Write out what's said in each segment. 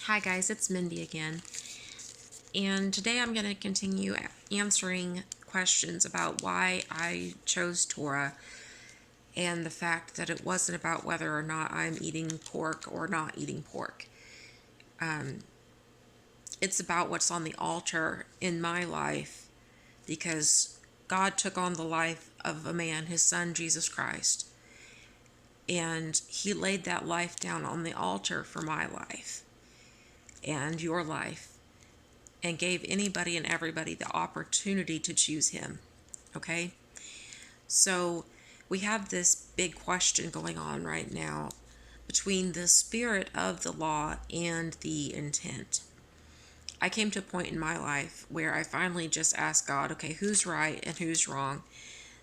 Hi guys, it's Mindy again, and today I'm going to continue answering questions about why I chose Torah and the fact that it wasn't about whether or not I'm eating pork or not eating pork. It's about what's on the altar in my life because God took on the life of a man, his son Jesus Christ, and he laid that life down on the altar for my life and your life, and gave anybody and everybody the opportunity to choose him. Okay? So we have this big question going on right now between the spirit of the law and the intent. I came to a point in my life where I finally just asked God, okay, who's right and who's wrong?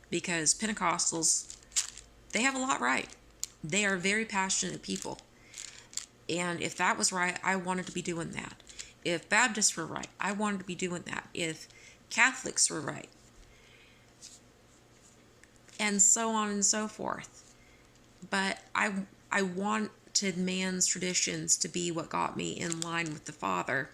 Because Pentecostals, they have a lot right. They are very passionate people. And if that was right, I wanted to be doing that. If Baptists were right, I wanted to be doing that. If Catholics were right, and so on and so forth. But I wanted man's traditions to be what got me in line with the Father.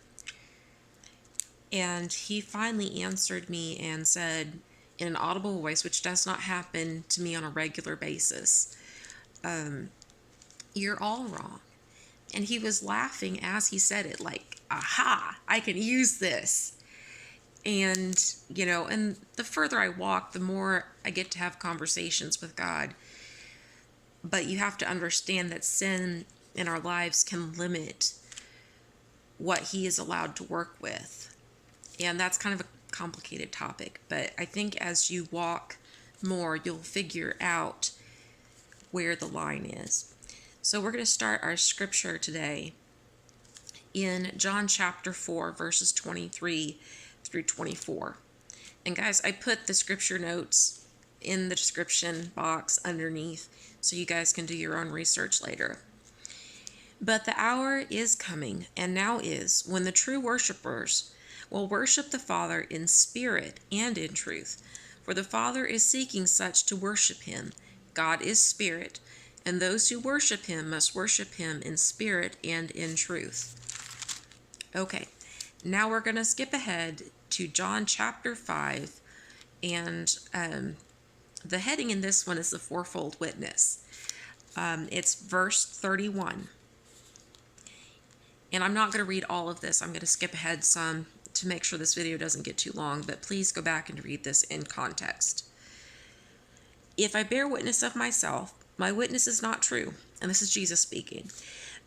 And he finally answered me and said in an audible voice, which does not happen to me on a regular basis, you're all wrong. And he was laughing as he said it, like, aha, I can use this. And, and the further I walk, the more I get to have conversations with God. But you have to understand that sin in our lives can limit what he is allowed to work with. And that's kind of a complicated topic. But I think as you walk more, you'll figure out where the line is. So we're going to start our scripture today in John chapter 4, verses 23 through 24. And guys, I put the scripture notes in the description box underneath so you guys can do your own research later. But the hour is coming, and now is, when the true worshipers will worship the Father in spirit and in truth. For the Father is seeking such to worship him. God is spirit, and those who worship him must worship him in spirit and in truth. Okay, now we're going to skip ahead to John chapter 5, and the heading in this one is the fourfold witness. It's verse 31. And I'm not going to read all of this. I'm going to skip ahead some to make sure this video doesn't get too long, but please go back and read this in context. If I bear witness of myself, my witness is not true. And this is Jesus speaking.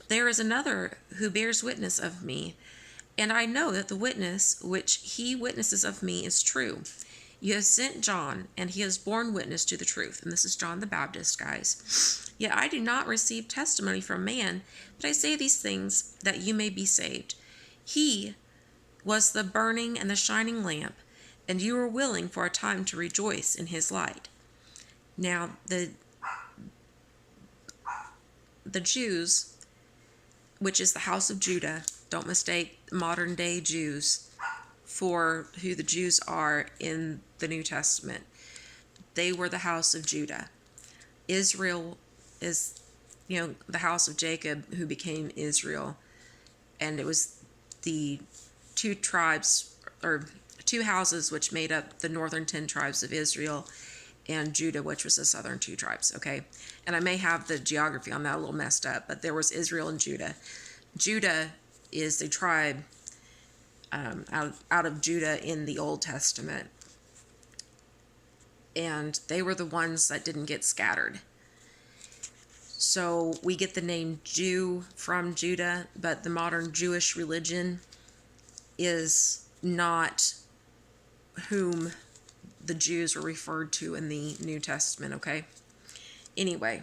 There is another who bears witness of me, and I know that the witness which he witnesses of me is true. You have sent John, and he has borne witness to the truth. And this is John the Baptist, guys. Yet I do not receive testimony from man, but I say these things that you may be saved. He was the burning and the shining lamp, and you were willing for a time to rejoice in his light. Now, the Jews, which is the house of Judah, don't mistake modern day Jews for who the Jews are in the New Testament. They were the house of Judah. Israel is, the house of Jacob who became Israel. And it was the two tribes, or two houses, which made up the northern 10 tribes of Israel, and Judah, which was the southern 2 tribes, okay? And I may have the geography on that a little messed up, but there was Israel and Judah. Judah is the tribe out of Judah in the Old Testament. And they were the ones that didn't get scattered. So we get the name Jew from Judah, but the modern Jewish religion is not whom the Jews were referred to in the New Testament, okay? Anyway.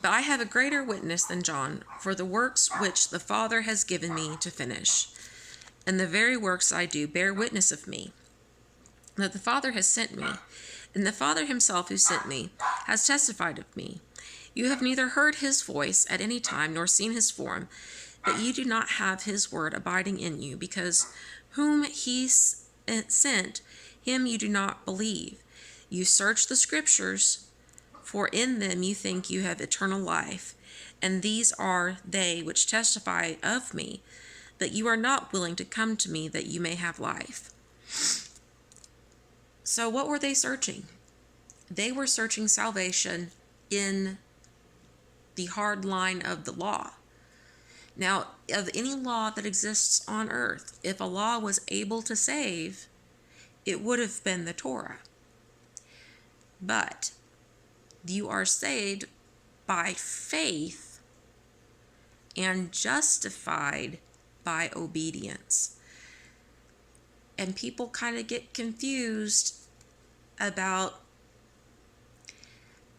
But I have a greater witness than John, for the works which the Father has given me to finish. And the very works I do bear witness of me, that the Father has sent me. And the Father himself who sent me has testified of me. You have neither heard his voice at any time nor seen his form, but you do not have his word abiding in you, because whom he sent, him you do not believe. You search the scriptures, for in them you think you have eternal life, and these are they which testify of me, but you are not willing to come to me that you may have life. So what were they searching? They were searching salvation in the hard line of the law. Now, of any law that exists on earth, if a law was able to save, it would have been the Torah. But you are saved by faith and justified by obedience. And people kind of get confused about,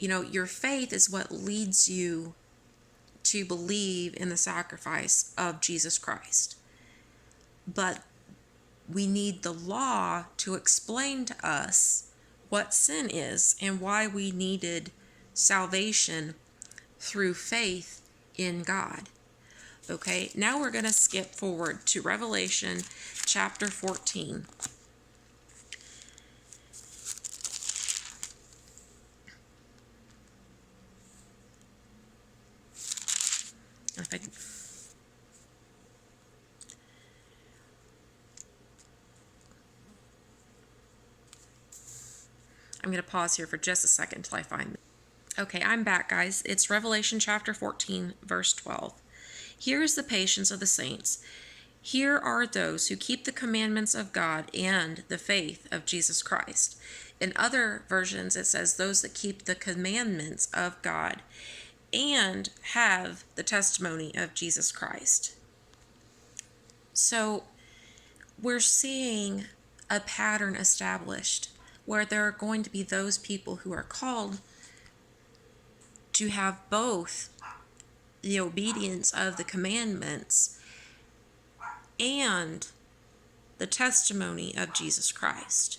your faith is what leads you to believe in the sacrifice of Jesus Christ. But we need the law to explain to us what sin is and why we needed salvation through faith in God. Okay, now we're going to skip forward to Revelation chapter 14. I'm going to pause here for just a second until I find it. Okay, I'm back, guys. It's Revelation chapter 14, verse 12. Here is the patience of the saints. Here are those who keep the commandments of God and the faith of Jesus Christ. In other versions, it says those that keep the commandments of God and have the testimony of Jesus Christ. So we're seeing a pattern established where there are going to be those people who are called to have both the obedience of the commandments and the testimony of Jesus Christ.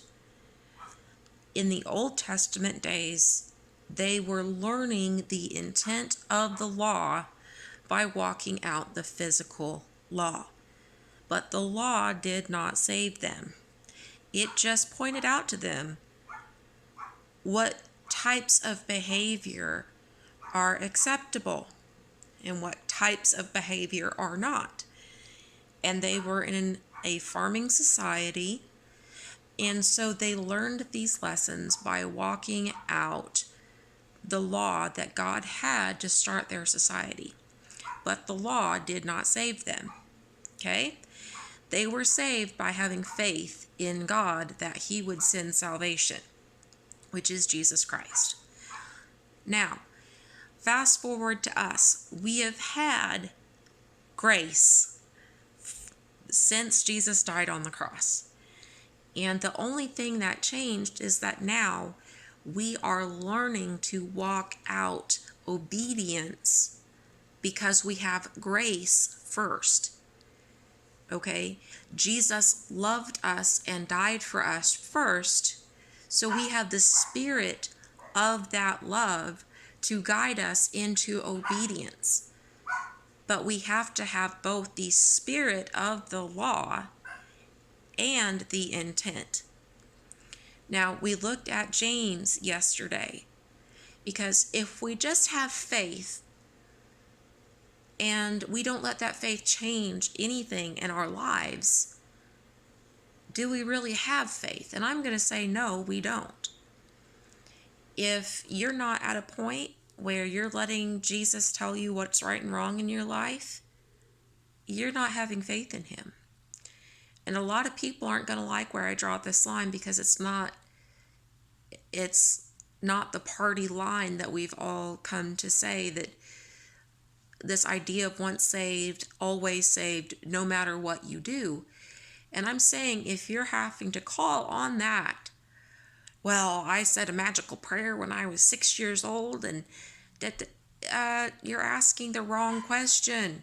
In the Old Testament days, they were learning the intent of the law by walking out the physical law. But the law did not save them. It just pointed out to them what types of behavior are acceptable and what types of behavior are not. And they were in a farming society, and so they learned these lessons by walking out the law that God had to start their society. But the law did not save them. Okay? They were saved by having faith in God that He would send salvation, which is Jesus Christ. Now, fast forward to us. We have had grace since Jesus died on the cross. And the only thing that changed is that now we are learning to walk out obedience because we have grace first. Okay? Jesus loved us and died for us first, so we have the spirit of that love to guide us into obedience. But we have to have both the spirit of the law and the intent. Now, we looked at James yesterday, because if we just have faith and we don't let that faith change anything in our lives, do we really have faith? And I'm going to say no, we don't. If you're not at a point where you're letting Jesus tell you what's right and wrong in your life, you're not having faith in Him. And a lot of people aren't going to like where I draw this line, because it's not the party line that we've all come to say, that this idea of once saved, always saved, no matter what you do. And I'm saying, if you're having to call on that, well, I said a magical prayer when I was 6 years old, and you're asking the wrong question.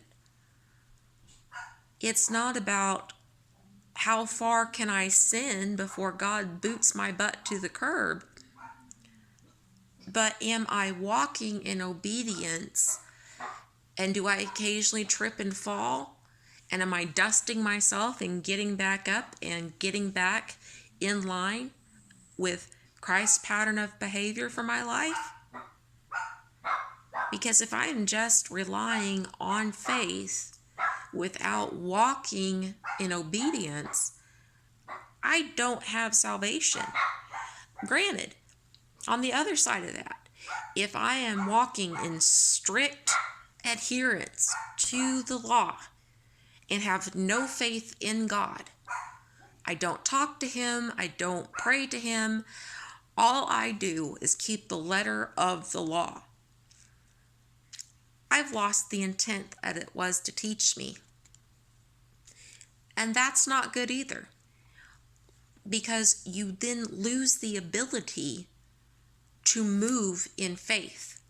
It's not about how far can I sin before God boots my butt to the curb, but am I walking in obedience? And do I occasionally trip and fall? And am I dusting myself and getting back up and getting back in line with Christ's pattern of behavior for my life? Because if I am just relying on faith without walking in obedience, I don't have salvation. Granted, on the other side of that, if I am walking in strict adherence to the law and have no faith in God, I don't talk to Him, I don't pray to Him, all I do is keep the letter of the law, I've lost the intent that it was to teach me. And that's not good either, because you then lose the ability to move in faith.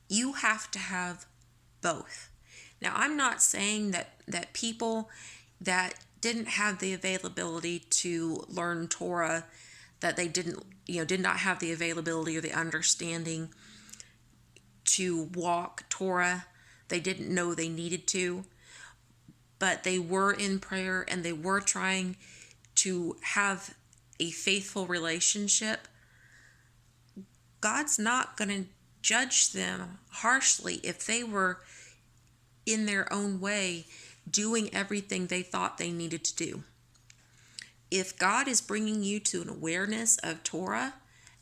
You have to have both. Now, I'm not saying that people that didn't have the availability to learn Torah, that they did not have the availability or the understanding to walk Torah, they didn't know they needed to, but they were in prayer and they were trying to have a faithful relationship. God's not going to judge them harshly if they were in their own way doing everything they thought they needed to do. If God is bringing you to an awareness of Torah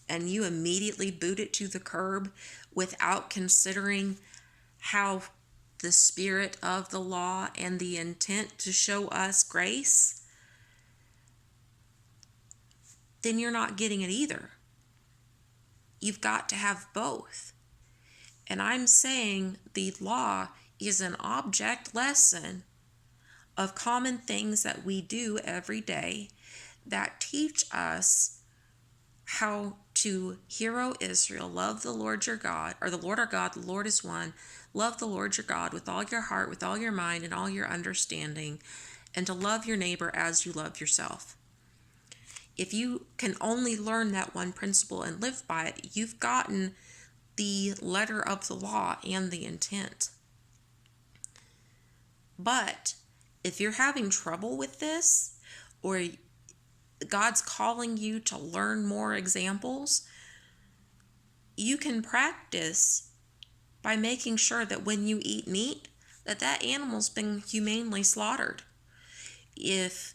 and you immediately boot it to the curb without considering how the spirit of the law and the intent to show us grace, then you're not getting it either. You've got to have both. And I'm saying the law is an object lesson of common things that we do every day that teach us how to hear, O Israel, love the Lord your God, or the Lord our God, the Lord is one. Love the Lord your God with all your heart, with all your mind, and all your understanding, and to love your neighbor as you love yourself. If you can only learn that one principle and live by it, you've gotten the letter of the law and the intent. But if you're having trouble with this, or God's calling you to learn more examples, you can practice by making sure that when you eat meat, that animal's been humanely slaughtered. If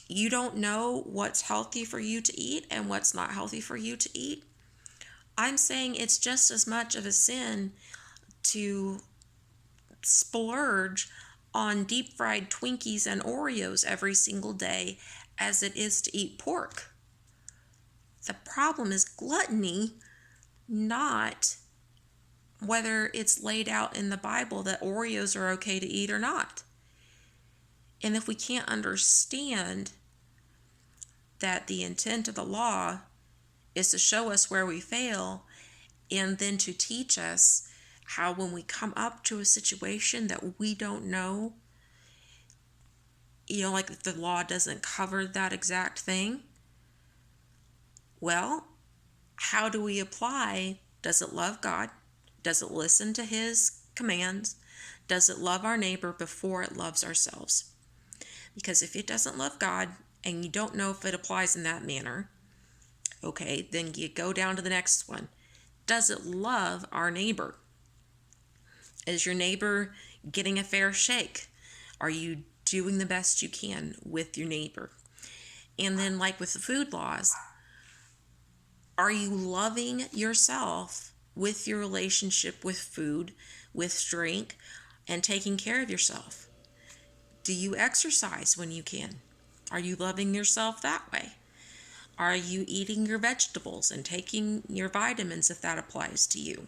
you don't know what's healthy for you to eat and what's not healthy for you to eat, I'm saying it's just as much of a sin to splurge on deep fried Twinkies and Oreos every single day as it is to eat pork. The problem is gluttony, not whether it's laid out in the Bible that Oreos are okay to eat or not. And if we can't understand that the intent of the law is to show us where we fail and then to teach us how when we come up to a situation that we don't know, like if the law doesn't cover that exact thing, well, how do we apply? Does it love God? Does it listen to His commands? Does it love our neighbor before it loves ourselves? Because if it doesn't love God and you don't know if it applies in that manner, okay, then you go down to the next one. Does it love our neighbor? Is your neighbor getting a fair shake? Are you doing the best you can with your neighbor? And then like with the food laws, are you loving yourself with your relationship with food, with drink, and taking care of yourself? Do you exercise when you can? Are you loving yourself that way? Are you eating your vegetables and taking your vitamins if that applies to you?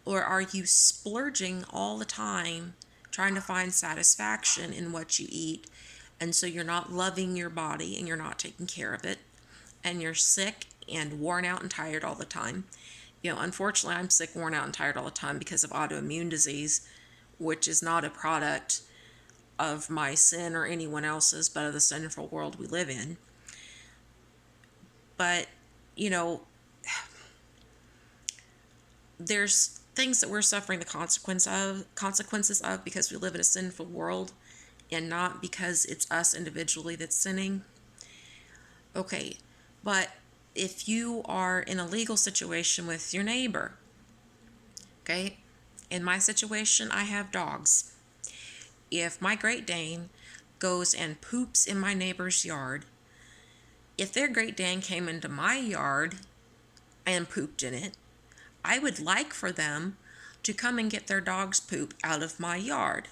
Or are you splurging all the time trying to find satisfaction in what you eat, and so you're not loving your body and you're not taking care of it, and you're sick and worn out and tired all the time? Unfortunately, I'm sick, worn out, and tired all the time because of autoimmune disease, which is not a product of my sin or anyone else's, but of the sinful world we live in. But, there's things that we're suffering the consequences of because we live in a sinful world and not because it's us individually that's sinning. Okay, but if you are in a legal situation with your neighbor, okay? In my situation, I have dogs. If my Great Dane goes and poops in my neighbor's yard, if their Great Dane came into my yard and pooped in it, I would like for them to come and get their dog's poop out of my yard.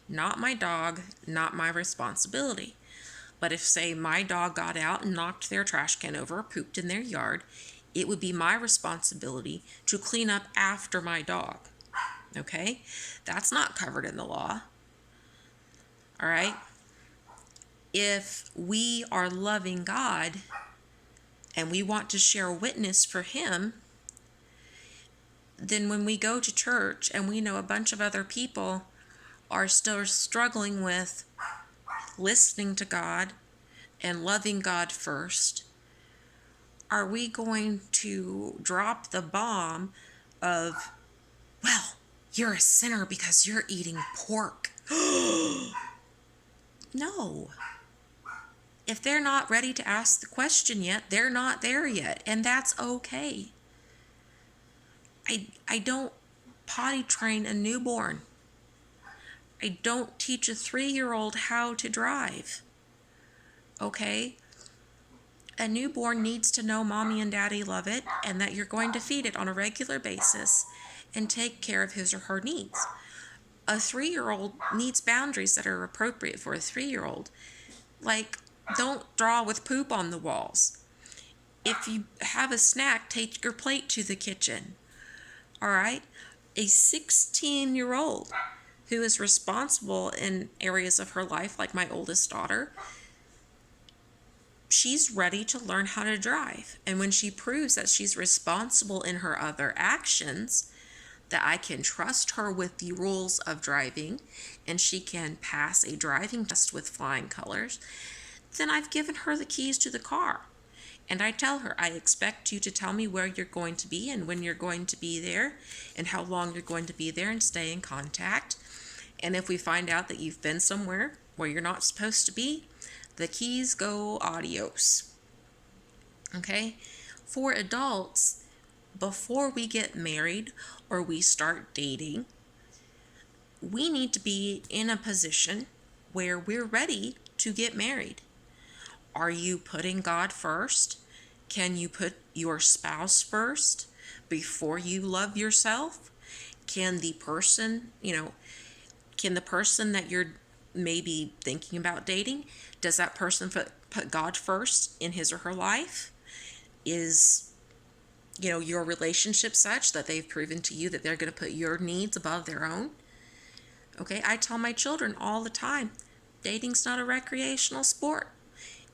Not my dog, not my responsibility. But if, say, my dog got out and knocked their trash can over or pooped in their yard, it would be my responsibility to clean up after my dog. Okay? That's not covered in the law. All right? If we are loving God and we want to share a witness for Him, then when we go to church and we know a bunch of other people are still struggling with listening to God and loving God first, are we going to drop the bomb of, well, you're a sinner because you're eating pork? No. If they're not ready to ask the question yet, they're not there yet, and that's okay. I don't potty train a newborn. I don't teach a 3-year-old how to drive. Okay? A newborn needs to know mommy and daddy love it and that you're going to feed it on a regular basis and take care of his or her needs. A 3-year-old needs boundaries that are appropriate for a 3-year-old. Like, don't draw with poop on the walls. If you have a snack, take your plate to the kitchen. All right? A 16-year-old who is responsible in areas of her life, like my oldest daughter, she's ready to learn how to drive. And when she proves that she's responsible in her other actions, that I can trust her with the rules of driving and she can pass a driving test with flying colors, then I've given her the keys to the car. And I tell her, I expect you to tell me where you're going to be and when you're going to be there and how long you're going to be there, and stay in contact. And if we find out that you've been somewhere where you're not supposed to be, the keys go adios. Okay? For adults, before we get married or we start dating, we need to be in a position where we're ready to get married. Are you putting God first? Can you put your spouse first before you love yourself? Can the person that you're maybe thinking about dating, does that person put God first in his or her life? Is your relationship such that they've proven to you that they're going to put your needs above their own? Okay, I tell my children all the time, dating's not a recreational sport.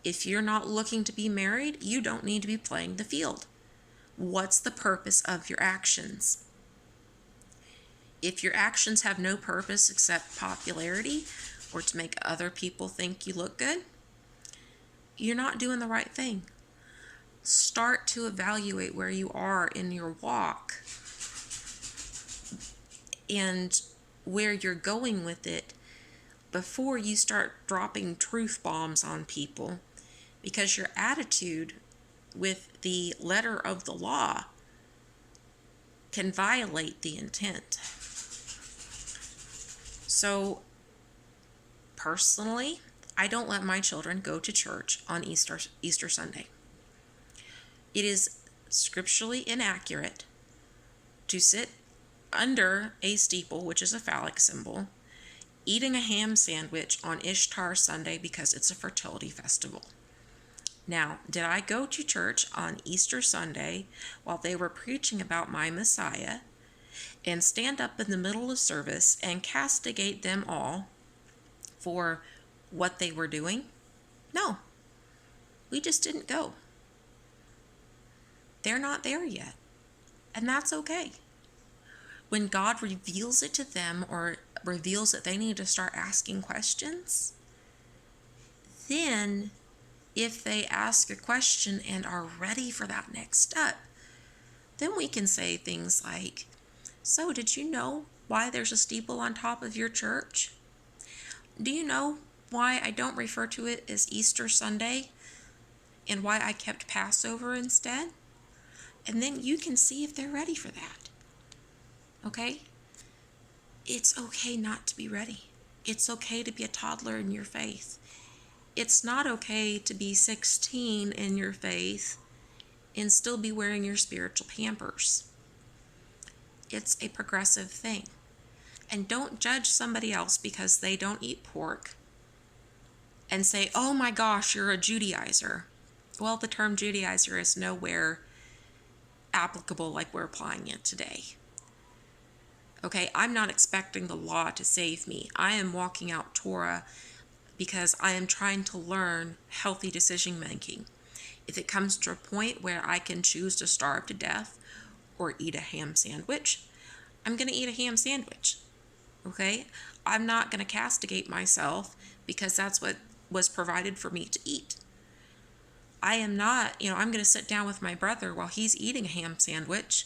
If you're not looking to be married, you don't need to be playing the field. What's the purpose of your actions? If your actions have no purpose except popularity or to make other people think you look good, you're not doing the right thing. Start to evaluate where you are in your walk and where you're going with it before you start dropping truth bombs on people, because your attitude with the letter of the law can violate the intent. So, personally, I don't let my children go to church on Easter Sunday. It is scripturally inaccurate to sit under a steeple, which is a phallic symbol, eating a ham sandwich on Ishtar Sunday because it's a fertility festival. Now, did I go to church on Easter Sunday while they were preaching about my Messiah and stand up in the middle of service and castigate them all for what they were doing? No, we just didn't go. They're not there yet, and that's okay. When God reveals it to them or reveals that they need to start asking questions, then if they ask a question and are ready for that next step, then we can say things like, so did you know why there's a steeple on top of your church? Do you know why I don't refer to it as Easter Sunday? and why I kept Passover instead. And then you can see if they're ready for that. Okay? It's okay not to be ready. It's okay to be a toddler in your faith. It's not okay to be 16 in your faith and still be wearing your spiritual Pampers. It's a progressive thing. And don't judge somebody else because they don't eat pork and say, oh my gosh, you're a Judaizer. Well, the term Judaizer is nowhere applicable like we're applying it today. Okay, I'm not expecting the law to save me. I am walking out Torah because I am trying to learn healthy decision making. If it comes to a point where I can choose to starve to death or eat a ham sandwich, I'm going to eat a ham sandwich. Okay? I'm not going to castigate myself because that's what was provided for me to eat. I am not, I'm going to sit down with my brother while he's eating a ham sandwich,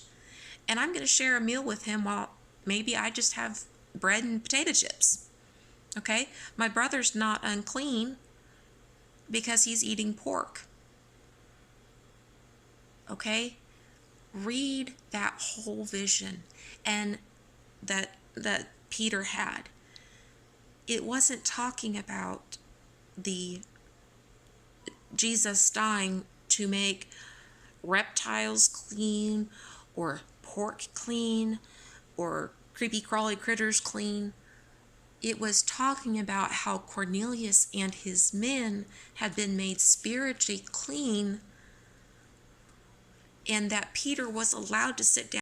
and I'm going to share a meal with him while maybe I just have bread and potato chips. Okay? My brother's not unclean because he's eating pork. Okay? Read that whole vision and that Peter had. It wasn't talking about the Jesus dying to make reptiles clean or pork clean or creepy crawly critters clean. It was talking about how Cornelius and his men had been made spiritually clean, and that Peter was allowed to sit down